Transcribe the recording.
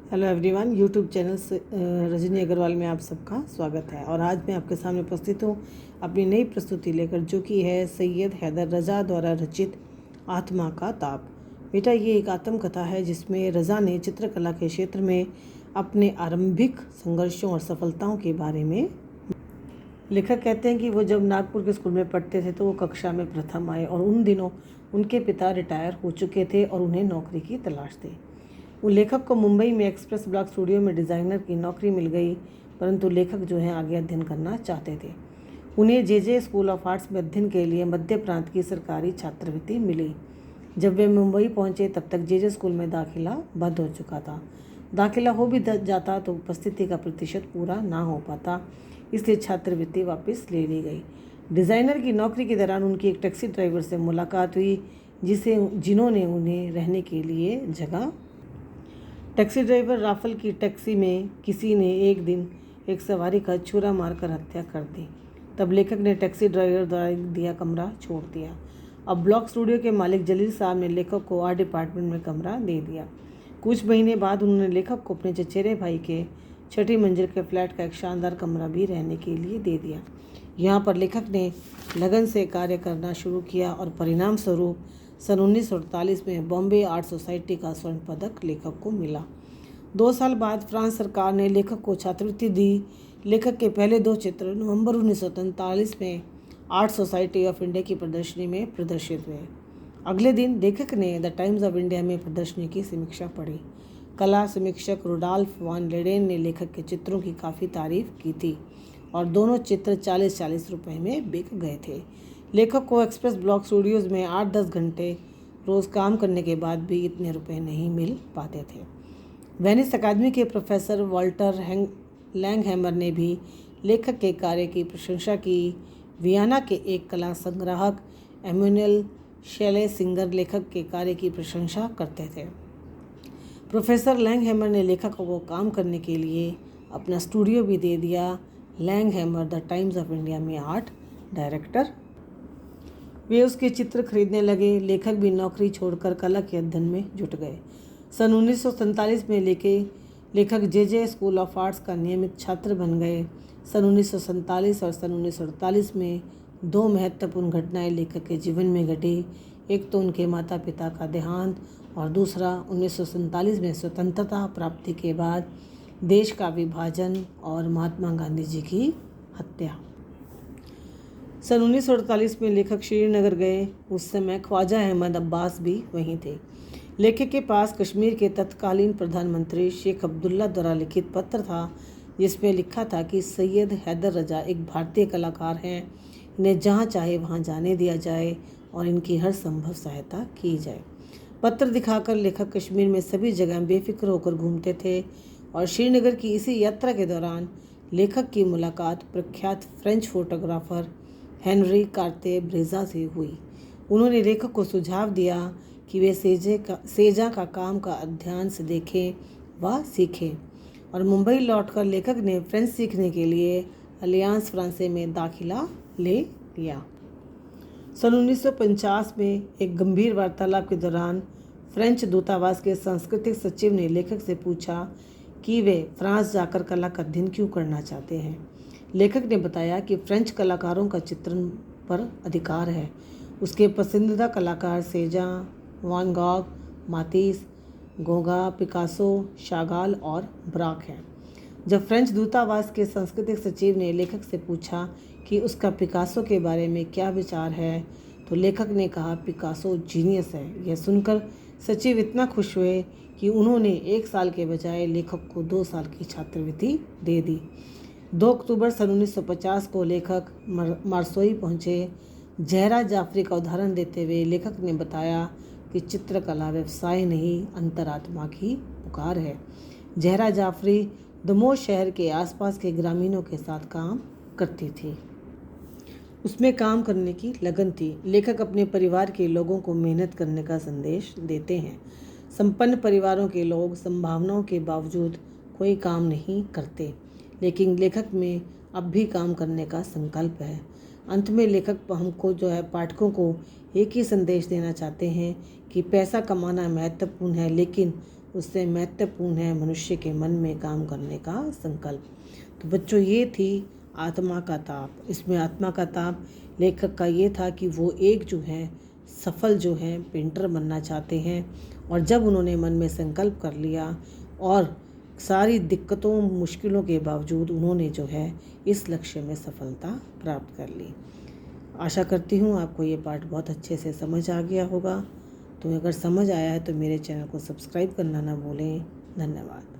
Hello everyone, YouTube channel से रजनी अग्रवाल में आप सबका स्वागत है। और आज मैं आपके सामने उपस्थित हूँ अपनी नई प्रस्तुति लेकर, जो कि है सैयद हैदर रजा द्वारा रचित आत्मा का ताप। बेटा, ये एक आत्मकथा है जिसमें रजा ने चित्रकला के क्षेत्र में अपने आरंभिक संघर्षों और सफलताओं के बारे में। लेखक कहते हैं कि वो जब नागपुर के स्कूल में पढ़ते थे तो वो कक्षा में प्रथम आए और उन दिनों उनके पिता रिटायर हो चुके थे और उन्हें नौकरी की तलाश थी। वो लेखक को मुंबई में एक्सप्रेस ब्लॉक स्टूडियो में डिज़ाइनर की नौकरी मिल गई, परंतु लेखक जो है आगे अध्ययन करना चाहते थे। उन्हें जे स्कूल ऑफ आर्ट्स में अध्ययन के लिए मध्य प्रांत की सरकारी छात्रवृत्ति मिली। जब वे मुंबई पहुंचे तब तक जे स्कूल में दाखिला बंद हो चुका था। दाखिला हो भी जाता तो उपस्थिति का प्रतिशत पूरा ना हो पाता, इसलिए छात्रवृत्ति वापस ले ली गई। डिज़ाइनर की नौकरी के दौरान उनकी एक टैक्सी ड्राइवर से मुलाकात हुई जिन्होंने उन्हें रहने के लिए जगह। टैक्सी ड्राइवर राफल की टैक्सी में किसी ने एक दिन एक सवारी का छुरा मारकर हत्या कर दी। तब लेखक ने टैक्सी ड्राइवर द्वारा दिया कमरा छोड़ दिया। अब ब्लॉक स्टूडियो के मालिक जलील साहब ने लेखक को आर्ट डिपार्टमेंट में कमरा दे दिया। कुछ महीने बाद उन्होंने लेखक को अपने चचेरे भाई के 6ठी मंजिल के फ्लैट का एक शानदार कमरा भी रहने के लिए दे दिया। यहाँ पर लेखक ने लगन से कार्य करना शुरू किया और परिणाम स्वरूप सन 1948 में बॉम्बे आर्ट सोसाइटी का स्वर्ण पदक लेखक को मिला। 2 साल बाद फ्रांस सरकार ने लेखक को छात्रवृत्ति दी। लेखक के पहले 2 चित्र नवंबर 1943 में आर्ट सोसाइटी ऑफ इंडिया की प्रदर्शनी में प्रदर्शित हुए। अगले दिन लेखक ने द टाइम्स ऑफ इंडिया में प्रदर्शनी की समीक्षा पढ़ी। कला समीक्षक रुडॉल्फ वान लेडेन ने लेखक के चित्रों की काफ़ी तारीफ की थी और दोनों चित्र 40-40 रुपये में बिक गए थे। लेखक को एक्सप्रेस ब्लॉक स्टूडियोज़ में 8-10 घंटे रोज़ काम करने के बाद भी इतने रुपए नहीं मिल पाते थे। वेनिस अकादमी के प्रोफेसर वॉल्टर लैंगहैमर ने भी लेखक के कार्य की प्रशंसा की। वियना के एक कला संग्राहक एम्यूनल शेलेसिंगर लेखक के कार्य की प्रशंसा करते थे। प्रोफेसर लैंगहैमर ने लेखक को काम करने के लिए अपना स्टूडियो भी दे दिया। लैंगहैमर द टाइम्स ऑफ इंडिया में आर्ट डायरेक्टर। वे उसके चित्र खरीदने लगे। लेखक भी नौकरी छोड़कर कला के अध्ययन में जुट गए। सन 1947 में लेखक जे स्कूल ऑफ आर्ट्स का नियमित छात्र बन गए। सन 1947 और सन 1948 में 2 महत्वपूर्ण घटनाएं लेखक के जीवन में घटी। एक तो उनके माता पिता का देहांत और दूसरा 1947 में स्वतंत्रता प्राप्ति के बाद देश का विभाजन और महात्मा गांधी जी की हत्या। सन 1948 में लेखक श्रीनगर गए। उस समय ख्वाजा अहमद अब्बास भी वहीं थे। लेखक के पास कश्मीर के तत्कालीन प्रधानमंत्री शेख अब्दुल्ला द्वारा लिखित पत्र था, जिसमें लिखा था कि सैयद हैदर रजा एक भारतीय कलाकार हैं, इन्हें जहां चाहे वहां जाने दिया जाए और इनकी हर संभव सहायता की जाए। पत्र दिखाकर लेखक कश्मीर में सभी जगह बेफिक्र होकर घूमते थे और श्रीनगर की इसी यात्रा के दौरान लेखक की मुलाकात प्रख्यात फ्रेंच फोटोग्राफर हेनरी कार्ते ब्रेजा से हुई। उन्होंने लेखक को सुझाव दिया कि वे सेजा का काम का अध्ययन से देखें व सीखें और मुंबई लौटकर लेखक ने फ्रेंच सीखने के लिए अलियांस फ्रांसे में दाखिला ले लिया। सन 1950 में एक गंभीर वार्तालाप के दौरान फ्रेंच दूतावास के सांस्कृतिक सचिव ने लेखक से पूछा कि वे फ्रांस जाकर कला का अध्ययन क्यों करना चाहते हैं। लेखक ने बताया कि फ्रेंच कलाकारों का चित्रण पर अधिकार है। उसके पसंदीदा कलाकार सेजा, वान गॉग, मातीस, गोगा, पिकासो, शागाल और ब्राक हैं। जब फ्रेंच दूतावास के सांस्कृतिक सचिव ने लेखक से पूछा कि उसका पिकासो के बारे में क्या विचार है, तो लेखक ने कहा, पिकासो जीनियस है। यह सुनकर सचिव इतना खुश हुए कि उन्होंने 1 साल के बजाय लेखक को 2 साल की छात्रवृत्ति दे दी। 2 अक्टूबर सन 1950 को लेखक मार्सोई पहुँचे। जहरा जाफरी का उदाहरण देते हुए लेखक ने बताया कि चित्रकला व्यवसाय नहीं, अंतरात्मा की पुकार है। जहरा जाफरी दमोह शहर के आसपास के ग्रामीणों के साथ काम करती थी। उसमें काम करने की लगन थी। लेखक अपने परिवार के लोगों को मेहनत करने का संदेश देते हैं। संपन्न परिवारों के लोग संभावनाओं के बावजूद कोई काम नहीं करते, लेकिन लेखक में अब भी काम करने का संकल्प है। अंत में लेखक हमको पाठकों को एक ही संदेश देना चाहते हैं कि पैसा कमाना महत्वपूर्ण है, लेकिन उससे महत्वपूर्ण है मनुष्य के मन में काम करने का संकल्प। तो बच्चों, ये थी आत्मा का ताप। इसमें आत्मा का ताप लेखक का ये था कि वो एक जो है सफल जो है पेंटर बनना चाहते हैं, और जब उन्होंने मन में संकल्प कर लिया और सारी दिक्कतों मुश्किलों के बावजूद उन्होंने जो है इस लक्ष्य में सफलता प्राप्त कर ली। आशा करती हूँ आपको ये पाठ बहुत अच्छे से समझ आ गया होगा। तो अगर समझ आया है तो मेरे चैनल को सब्सक्राइब करना ना भूलें। धन्यवाद।